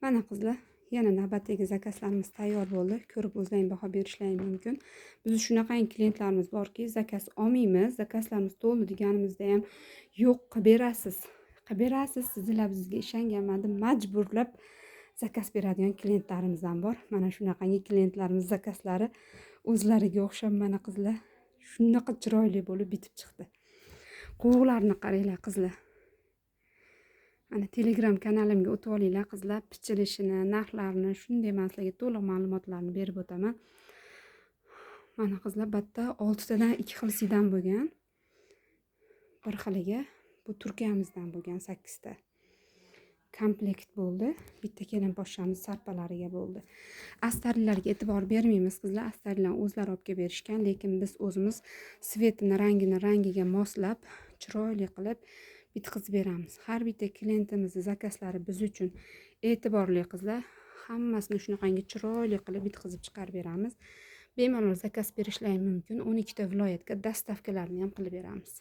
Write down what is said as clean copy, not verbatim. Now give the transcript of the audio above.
Mana qizlar, yana navbatdagi zakazlarimiz tayyor bo'ldi. Ko'rib o'zlaring baho berishlaring mumkin. Biz shunaqangi klientlarimiz borki, zakaz olmaymiz, zakazlarimiz to'ldi deganimizda ham yo'q, qilib berasiz. Qilib berasiz, sizlar bizga ishonganman deb majburlab zakaz beradigan klientlarimiz ham bor. Mana shunaqangi klientlarimiz zakazlari o'zlariga o'xshab mana qizlar shunaqa chiroyli bo'lib bitib chiqdi. Qo'g'larni qaranglar qizlar. Ana Telegram kanalimga o'tib olinglar qizlar, pichirishini, narxlarini, shunday men sizlarga to'liq ma'lumotlarni berib o'taman. Mana qizlar, bitta 6 tadan 2 xil sidan bo'lgan. Bir xiliga bu Turkiyamizdan bo'lgan 8 ta. Komplekt bo'ldi. Bitta kelin poshshamiz sarpalariga bo'ldi. Astarilarga e'tibor bermaymiz qizlar. Astarilarni o'zlari olib kelib berishgan, lekin biz o'zimiz svetini, rangiga moslab, chiroyli qilib bitkizib beramiz. Har bitta klientimizning zakazlari biz uchun e'tiborli qizlar. Hammasini shunaqangi chiroyli qilib bitkizib chiqarib beramiz. Bemalol zakaz berishlaring mumkin. 12 ta viloyatga dastavkalarni ham qilib beramiz.